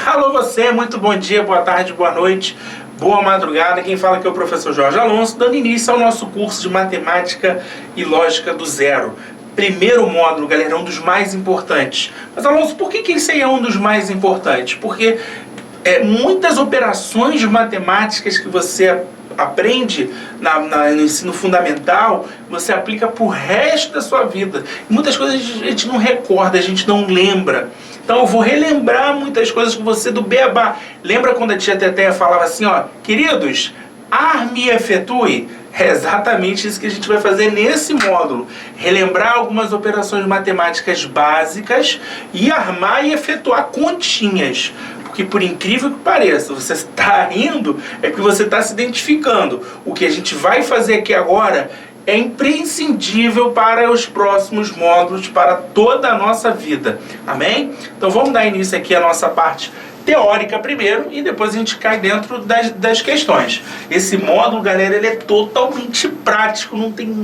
Alô você, muito bom dia, boa tarde, boa noite, boa madrugada. Quem fala aqui é o professor Jorge Alonso, dando início ao nosso curso de Matemática e Lógica do Zero. Primeiro módulo, galera, é um dos mais importantes. Mas, Alonso, por que esse aí é um dos mais importantes? Porque muitas operações matemáticas que você aprende no ensino fundamental, você aplica pro resto da sua vida. Muitas coisas a gente não recorda, a gente não lembra. Então eu vou relembrar muitas coisas com você do beabá. Lembra quando a tia Teteia falava assim, ó, queridos, arme e efetue? É exatamente isso que a gente vai fazer nesse módulo. Relembrar algumas operações matemáticas básicas e armar e efetuar continhas. Porque por incrível que pareça, você está rindo, é porque você está se identificando. O que a gente vai fazer aqui agora é imprescindível para os próximos módulos, para toda a nossa vida. Amém? Então vamos dar início aqui à nossa parte teórica primeiro e depois a gente cai dentro das questões. Esse módulo, galera, ele é totalmente prático, não tem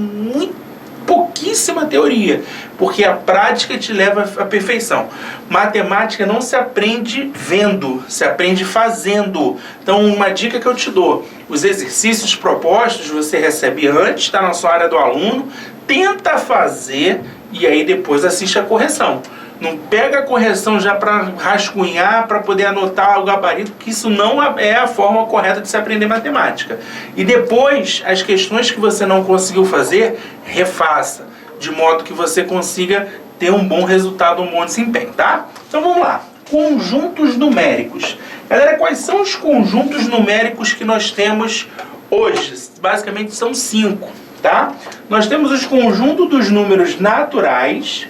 pouquíssima teoria, porque a prática te leva à perfeição. Matemática não se aprende vendo, se aprende fazendo. Então, uma dica que eu te dou, os exercícios propostos você recebe antes, está na sua área do aluno, tenta fazer e aí depois assiste a correção. Não pega a correção já para rascunhar, para poder anotar o gabarito, porque isso não é a forma correta de se aprender matemática. E depois, as questões que você não conseguiu fazer, refaça, de modo que você consiga ter um bom resultado, um bom desempenho, tá? Então vamos lá. Conjuntos numéricos. Galera, quais são os conjuntos numéricos que nós temos hoje? Basicamente são 5, tá? Nós temos os conjuntos dos números naturais,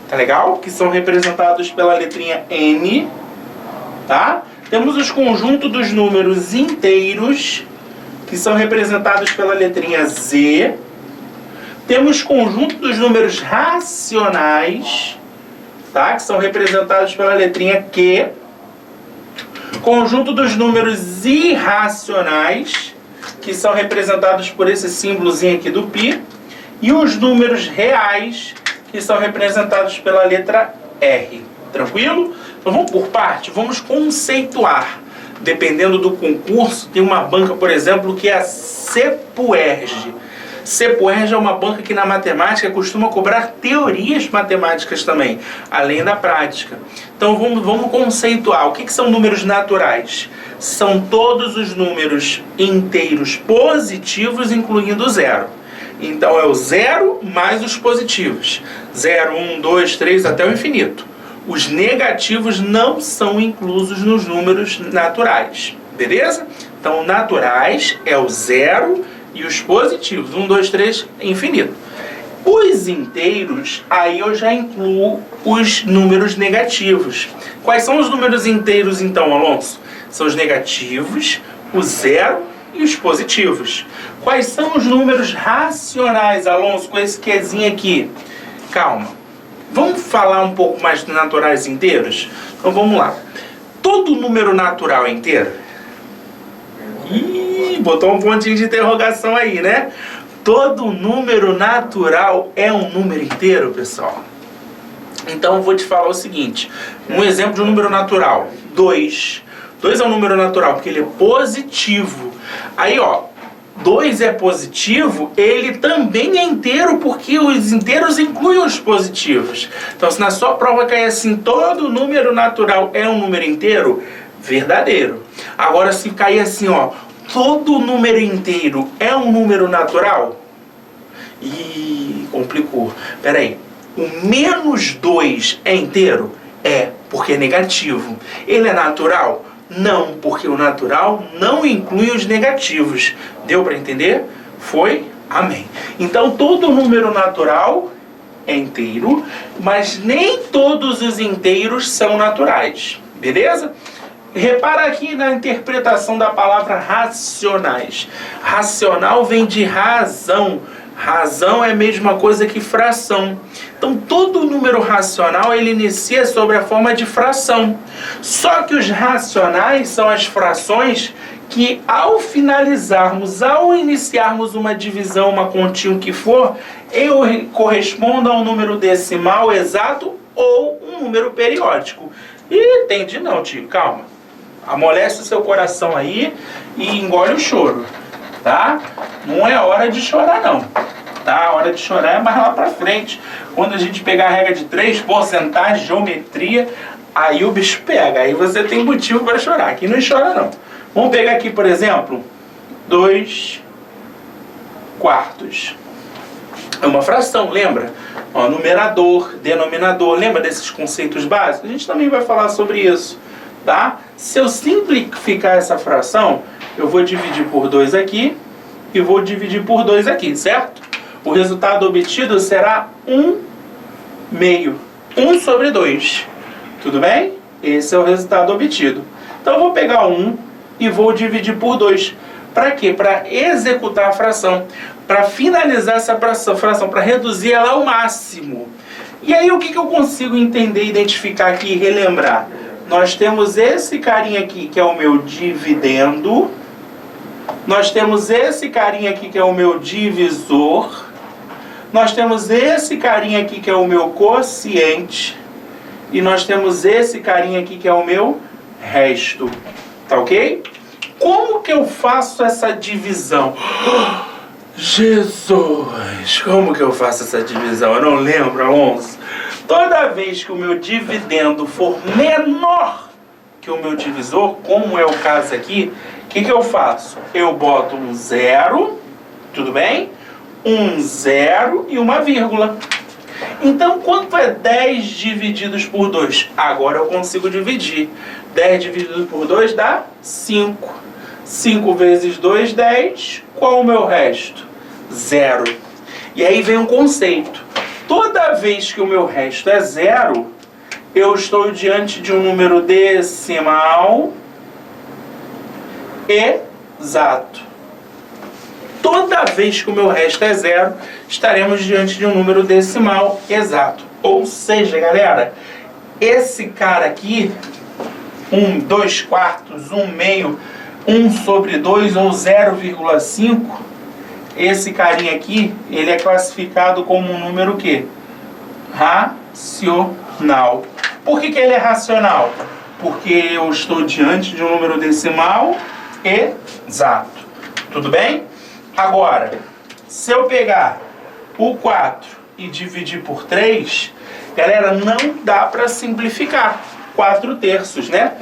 tá legal? Que são representados pela letrinha N, tá? Temos os conjuntos dos números inteiros, que são representados pela letrinha Z. Temos conjunto dos números racionais, tá? Que são representados pela letrinha Q. Conjunto dos números irracionais, que são representados por esse símbolozinho aqui do π. E os números reais, que são representados pela letra R. Tranquilo? Então vamos por parte, vamos conceituar. Dependendo do concurso, tem uma banca, por exemplo, que é a CEPUERJ. CEPUERJ é uma banca que na matemática costuma cobrar teorias matemáticas também, além da prática. Então vamos conceituar. O que são números naturais? São todos os números inteiros positivos, incluindo o zero. Então é o zero mais os positivos. 0, 1, 2, 3 até o infinito. Os negativos não são inclusos nos números naturais. Beleza? Então naturais é o zero e os positivos. 1, 2, 3, infinito. Os inteiros, aí eu já incluo os números negativos. Quais são os números inteiros então, Alonso? São os negativos, o zero e os positivos. Quais são os números racionais, Alonso, com esse quezinho aqui? Calma. Vamos falar um pouco mais dos naturais inteiros? Então vamos lá. Todo número natural é inteiro? Ih, botou um pontinho de interrogação aí, né? Todo número natural é um número inteiro, pessoal? Então eu vou te falar o seguinte. Um exemplo de um número natural. 2. 2 é um número natural porque ele é positivo. Aí, ó, 2 é positivo, ele também é inteiro, porque os inteiros incluem os positivos. Então, se na sua prova cair assim, todo número natural é um número inteiro, verdadeiro. Agora, se cair assim, ó, todo número inteiro é um número natural, ih, complicou. Pera aí, o menos 2 é inteiro? É, porque é negativo. Ele é natural? Não, porque o natural não inclui os negativos. Deu para entender? Foi? Amém. Então, todo número natural é inteiro, mas nem todos os inteiros são naturais. Beleza? Repara aqui na interpretação da palavra racionais. Racional vem de razão. Razão é a mesma coisa que fração. Então, todo número racional, ele inicia sobre a forma de fração. Só que os racionais são as frações que, ao finalizarmos, ao iniciarmos uma divisão, uma continha, o que for, correspondam a um número decimal exato ou um número periódico. E entende não, tio, calma. Amolece o seu coração aí e engole o choro, tá? Não é hora de chorar, não. Tá? A hora de chorar é mais lá pra frente. Quando a gente pegar a regra de 3, porcentagem, geometria, aí o bicho pega. Aí você tem motivo para chorar. Aqui não chora, não. Vamos pegar aqui, por exemplo, 2 quartos. É uma fração, lembra? Ó, numerador, denominador. Lembra desses conceitos básicos? A gente também vai falar sobre isso, tá? Se eu simplificar essa fração, eu vou dividir por 2 aqui e vou dividir por 2 aqui, certo? O resultado obtido será 1/2. 1 sobre 2. Tudo bem? Esse é o resultado obtido. Então eu vou pegar 1 e vou dividir por 2. Para quê? Para executar a fração. Para finalizar essa fração, para reduzir ela ao máximo. E aí o que eu consigo entender, identificar aqui e relembrar? Nós temos esse carinha aqui que é o meu dividendo. Nós temos esse carinha aqui que é o meu divisor. Nós temos esse carinha aqui que é o meu quociente. E nós temos esse carinha aqui que é o meu resto. Tá ok? Como que eu faço essa divisão? Jesus! Como que eu faço essa divisão? Eu não lembro, Alonso. Toda vez que o meu dividendo for menor que o meu divisor, como é o caso aqui, o que eu faço? Eu boto um 0, tudo bem? Um 0 e uma vírgula. Então, quanto é 10 divididos por 2? Agora eu consigo dividir. 10 dividido por 2 dá 5. 5 vezes 2, 10. Qual o meu resto? 0. E aí vem um conceito. Toda vez que o meu resto é 0, eu estou diante de um número decimal exato. Toda vez que o meu resto é 0, estaremos diante de um número decimal exato. Ou seja, galera, esse cara aqui, 2 quartos, 1/2, 1 sobre 2 ou 0,5, esse carinha aqui, ele é classificado como um número o quê? Racional. Por que ele é racional? Porque eu estou diante de um número decimal exato. Tudo bem? Agora, se eu pegar o 4 e dividir por 3, galera, não dá para simplificar. 4/3, né?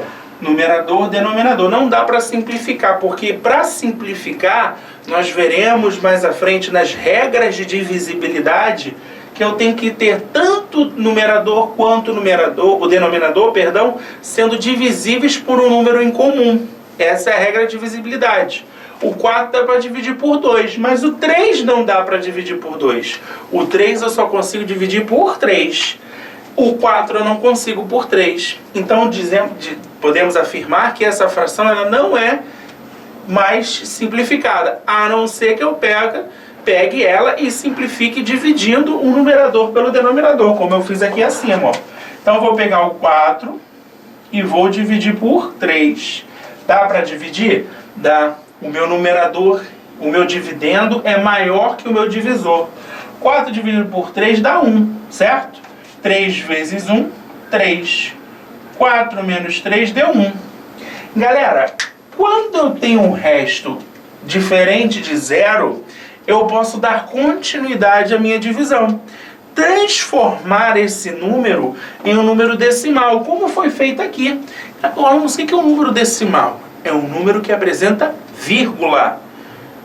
Numerador, denominador. Não dá para simplificar, porque para simplificar, nós veremos mais à frente nas regras de divisibilidade que eu tenho que ter tanto numerador quanto o denominador, perdão, sendo divisíveis por um número em comum. Essa é a regra de divisibilidade. O 4 dá para dividir por 2, mas o 3 não dá para dividir por 2. O 3 eu só consigo dividir por 3. O 4 eu não consigo por 3. Então podemos afirmar que essa fração ela não é mais simplificada, a não ser que eu pegue ela e simplifique dividindo o numerador pelo denominador, como eu fiz aqui acima. Ó. Então eu vou pegar o 4 e vou dividir por 3. Dá para dividir? Dá. O meu numerador, o meu dividendo é maior que o meu divisor. 4 dividido por 3 dá 1, certo? 3 vezes 1, 3. 4 menos 3 deu 1. Galera, quando eu tenho um resto diferente de 0, eu posso dar continuidade à minha divisão. Transformar esse número em um número decimal, como foi feito aqui. O que é um número decimal? É um número que apresenta vírgula.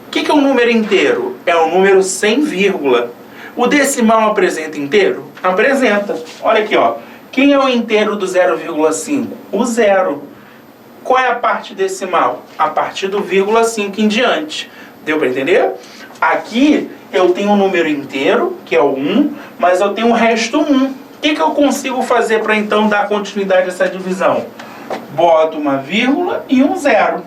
O que é um número inteiro? É um número sem vírgula. O decimal apresenta inteiro? Apresenta. Olha aqui, ó. Quem é o inteiro do 0,5? O 0. Qual é a parte decimal? A partir do 0,5 em diante. Deu para entender? Aqui eu tenho um número inteiro, que é o 1, mas eu tenho o resto 1. O que eu consigo fazer para então dar continuidade a essa divisão? Boto uma vírgula e um 0.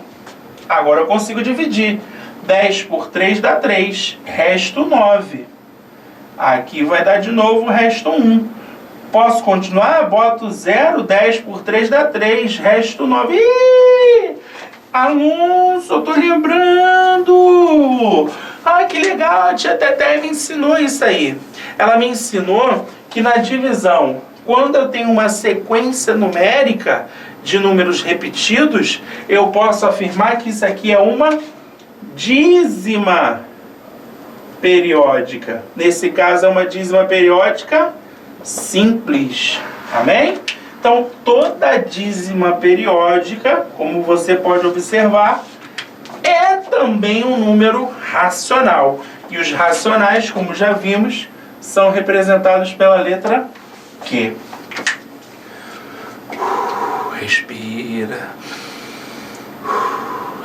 Agora eu consigo dividir. 10 por 3 dá 3. Resto 9. Aqui vai dar de novo o resto 1. Posso continuar? Boto 0. 10 por 3 dá 3. Resto 9. Ih! Alonso, eu tô lembrando! Ah, que legal! A tia Teté me ensinou isso aí. Ela me ensinou que na divisão, quando eu tenho uma sequência numérica, de números repetidos, eu posso afirmar que isso aqui é uma dízima periódica. Nesse caso é uma dízima periódica simples. Amém? Então, toda dízima periódica, como você pode observar, é também um número racional. E os racionais, como já vimos, são representados pela letra Q. Respira.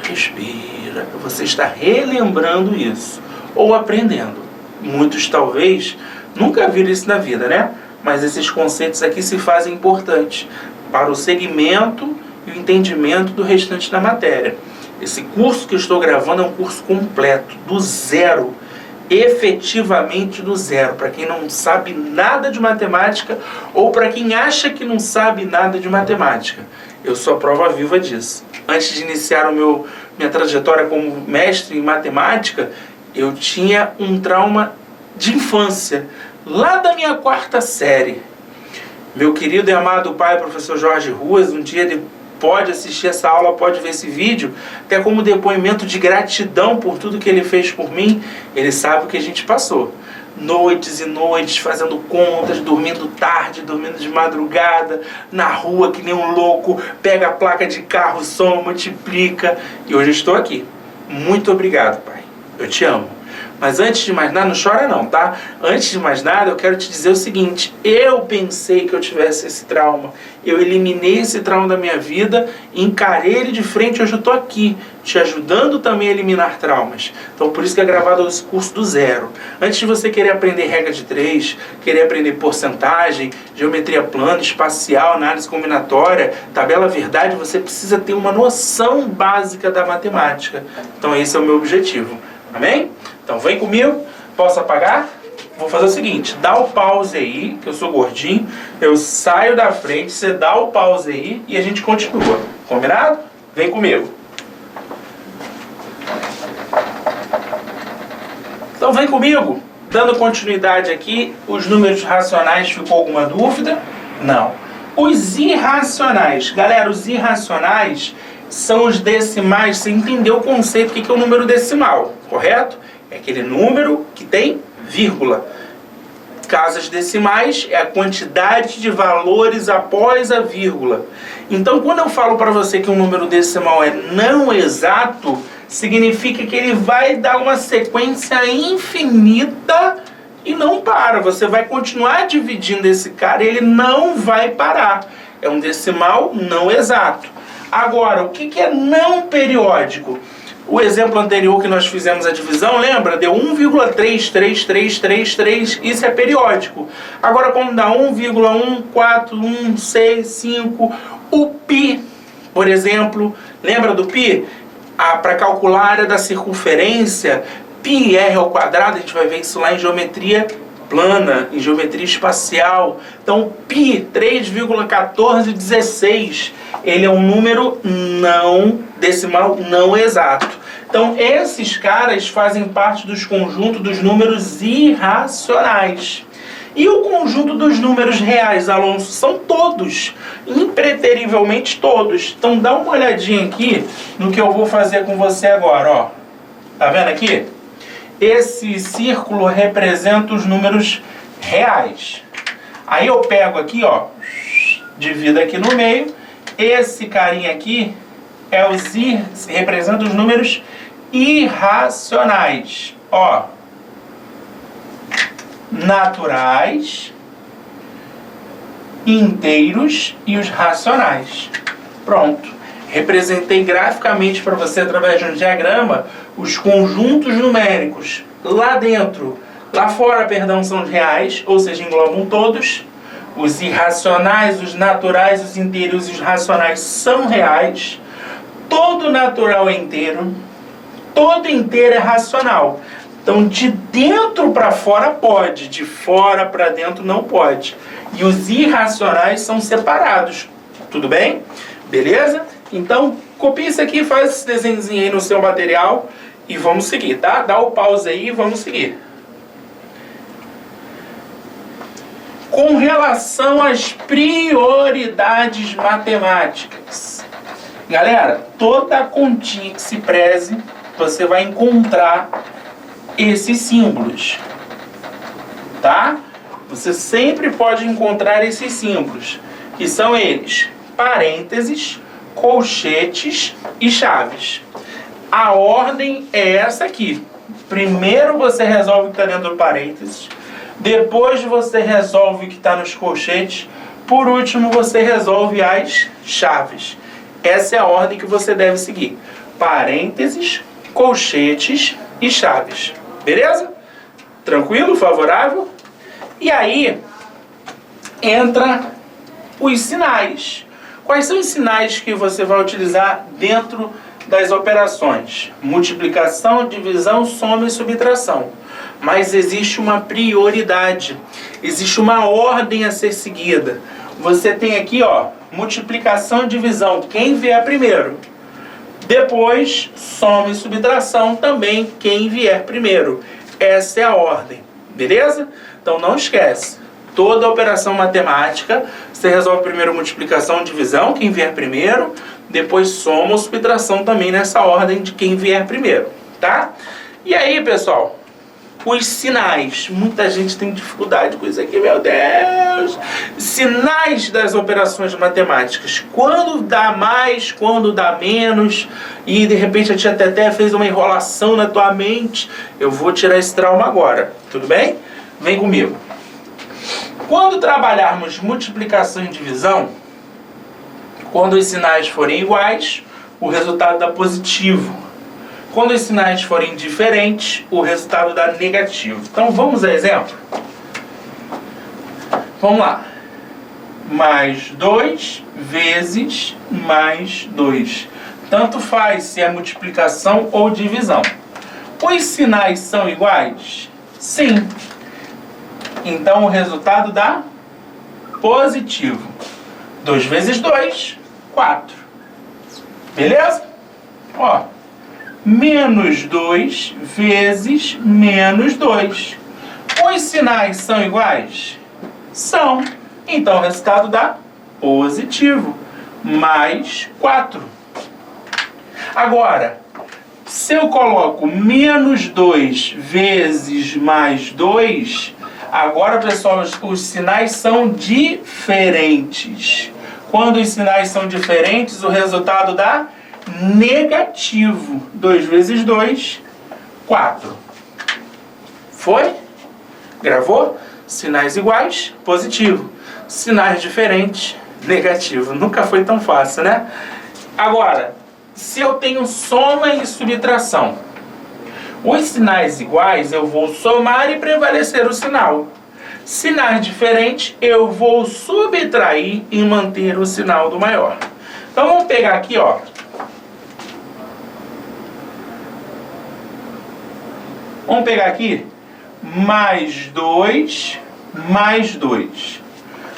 Respira. Você está relembrando isso. Ou aprendendo. Muitos, talvez, nunca viram isso na vida, né? Mas esses conceitos aqui se fazem importantes para o segmento e o entendimento do restante da matéria. Esse curso que eu estou gravando é um curso completo, do zero. Efetivamente do zero, para quem não sabe nada de matemática ou para quem acha que não sabe nada de matemática. Eu sou a prova viva disso. Antes de iniciar minha trajetória como mestre em matemática, eu tinha um trauma de infância, lá da minha 4ª série. Meu querido e amado pai, professor Jorge Ruas, um dia ele pode assistir essa aula, pode ver esse vídeo, até como depoimento de gratidão por tudo que ele fez por mim. Ele sabe o que a gente passou. Noites e noites fazendo contas, dormindo tarde, dormindo de madrugada, na rua que nem um louco, pega a placa de carro, soma, multiplica. E hoje eu estou aqui. Muito obrigado, pai. Eu te amo. Mas antes de mais nada, não chora não, tá? Antes de mais nada, eu quero te dizer o seguinte: eu pensei que eu tivesse esse trauma. Eu eliminei esse trauma da minha vida, encarei ele de frente, hoje eu estou aqui, te ajudando também a eliminar traumas. Então por isso que é gravado esse curso do zero. Antes de você querer aprender regra de 3, querer aprender porcentagem, geometria plana, espacial, análise combinatória, tabela verdade, você precisa ter uma noção básica da matemática. Então esse é o meu objetivo. Amém? Então vem comigo. Posso apagar? Vou fazer o seguinte, dá o pause aí, que eu sou gordinho, eu saio da frente, você dá o pause aí e a gente continua. Combinado? Vem comigo. Então vem comigo. Dando continuidade aqui, os números racionais, ficou alguma dúvida? Não. Os irracionais. Galera, os irracionais são os decimais. Você entendeu o conceito, o que é o número decimal, correto? É aquele número que tem vírgula. Casas decimais é a quantidade de valores após a vírgula. Então, quando eu falo para você que um número decimal é não exato, significa que ele vai dar uma sequência infinita e não para. Você vai continuar dividindo esse cara e ele não vai parar. É um decimal não exato. Agora, o que é não periódico? O exemplo anterior que nós fizemos a divisão, lembra? Deu 1,33333, isso é periódico. Agora, quando dá 1,14165, o π, por exemplo, lembra do π? Para calcular a área da circunferência, πr ao quadrado, a gente vai ver isso lá em geometria plana, em geometria espacial. Então, π, 3,1416, ele é um número não decimal, não exato. Então, esses caras fazem parte dos conjuntos dos números irracionais. E o conjunto dos números reais, Alonso, são todos, impreterivelmente todos. Então, dá uma olhadinha aqui no que eu vou fazer com você agora, ó. Tá vendo aqui? Esse círculo representa os números reais. Aí eu pego aqui, ó, divido aqui no meio. Esse carinha aqui representa os números irracionais. Ó, naturais, inteiros e os racionais. Pronto. Representei graficamente para você, através de um diagrama, os conjuntos numéricos. Lá dentro, lá fora, perdão, são os reais, ou seja, englobam todos. Os irracionais, os naturais, os inteiros e os racionais são reais. Todo natural é inteiro. Todo inteiro é racional. Então, de dentro para fora pode, de fora para dentro não pode. E os irracionais são separados. Tudo bem? Beleza? Então, copia isso aqui, faz esse desenhozinho aí no seu material e vamos seguir, tá? Dá o pause aí e vamos seguir. Com relação às prioridades matemáticas, galera, toda continha que se preze, você vai encontrar esses símbolos, tá? Você sempre pode encontrar esses símbolos, que são eles: parênteses, colchetes e chaves. A ordem é essa aqui. Primeiro você resolve o que está dentro do parênteses, depois você resolve o que está nos colchetes, por último você resolve as chaves. Essa é a ordem que você deve seguir: parênteses, colchetes e chaves. Beleza? Tranquilo? Favorável? E aí entra os sinais. Quais são os sinais que você vai utilizar dentro das operações? Multiplicação, divisão, soma e subtração. Mas existe uma prioridade, existe uma ordem a ser seguida. Você tem aqui, ó, multiplicação e divisão, quem vier primeiro. Depois, soma e subtração, também quem vier primeiro. Essa é a ordem, beleza? Então não esquece, toda operação matemática, você resolve primeiro multiplicação e divisão, quem vier primeiro, depois soma ou subtração também nessa ordem de quem vier primeiro, tá? E aí, pessoal, os sinais. Muita gente tem dificuldade com isso aqui, meu Deus! Sinais das operações matemáticas. Quando dá mais, quando dá menos, e de repente a tia Teté fez uma enrolação na tua mente, eu vou tirar esse trauma agora, tudo bem? Vem comigo. Quando trabalharmos multiplicação e divisão, quando os sinais forem iguais, o resultado dá positivo. Quando os sinais forem diferentes, o resultado dá negativo. Então vamos a exemplo? Vamos lá. Mais 2 vezes mais 2. Tanto faz se é multiplicação ou divisão. Os sinais são iguais? Sim. Então o resultado dá positivo. 2 vezes 2, 4. Beleza? Ó. Menos 2 vezes menos 2. Os sinais são iguais? São. Então o resultado dá positivo. Mais 4. Agora, se eu coloco menos 2 vezes mais 2, agora, pessoal, os sinais são diferentes. Quando os sinais são diferentes, o resultado dá negativo. 2 vezes 2, 4. Foi? Gravou? Sinais iguais, positivo. Sinais diferentes, negativo. Nunca foi tão fácil, né? Agora, se eu tenho soma e subtração, os sinais iguais eu vou somar e prevalecer o sinal. Sinais diferentes eu vou subtrair e manter o sinal do maior. Então vamos pegar aqui, ó. Vamos pegar aqui mais 2, mais 2.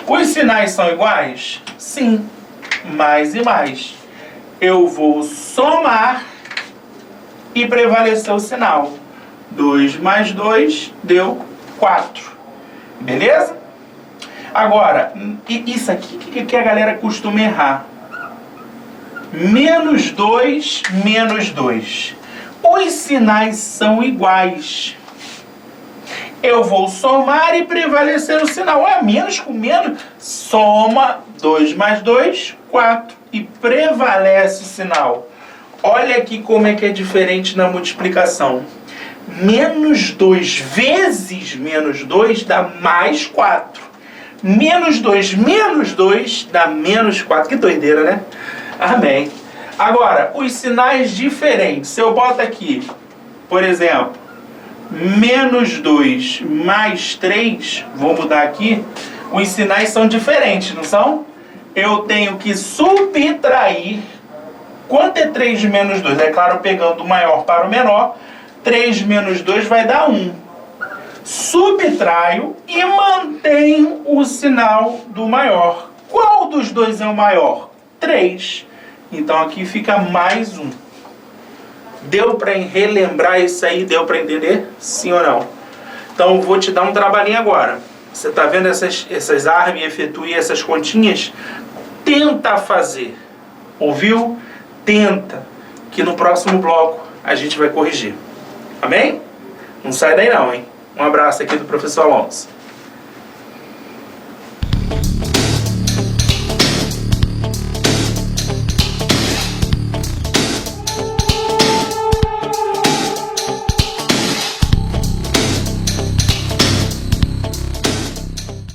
Os sinais são iguais? Sim. Mais e mais. Eu vou somar e prevalecer o sinal. 2 mais 2 deu 4. Beleza? Agora, isso aqui que a galera costuma errar. Menos 2, menos 2. Os sinais são iguais. Eu vou somar e prevalecer o sinal. Menos com menos, soma 2 mais 2, 4. E prevalece o sinal. Olha aqui como é que é diferente na multiplicação. Menos 2 vezes menos 2 dá mais 4. Menos 2 menos 2 dá menos 4. Que doideira, né? Amém. Agora, os sinais diferentes. Se eu boto aqui, por exemplo, menos 2 mais 3, vou mudar aqui, os sinais são diferentes, não são? Eu tenho que subtrair. Quanto é 3 menos 2? É claro, pegando o maior para o menor, 3 menos 2 vai dar 1. Subtraio e mantenho o sinal do maior. Qual dos dois é o maior? 3. Então aqui fica mais 1. Deu para relembrar isso aí? Deu para entender? Sim ou não? Então vou te dar um trabalhinho agora. Você está vendo essas arme, efetue essas continhas? Tenta fazer. Ouviu? Tenta. Que no próximo bloco a gente vai corrigir. Amém? Não sai daí não, hein? Um abraço aqui do professor Alonso.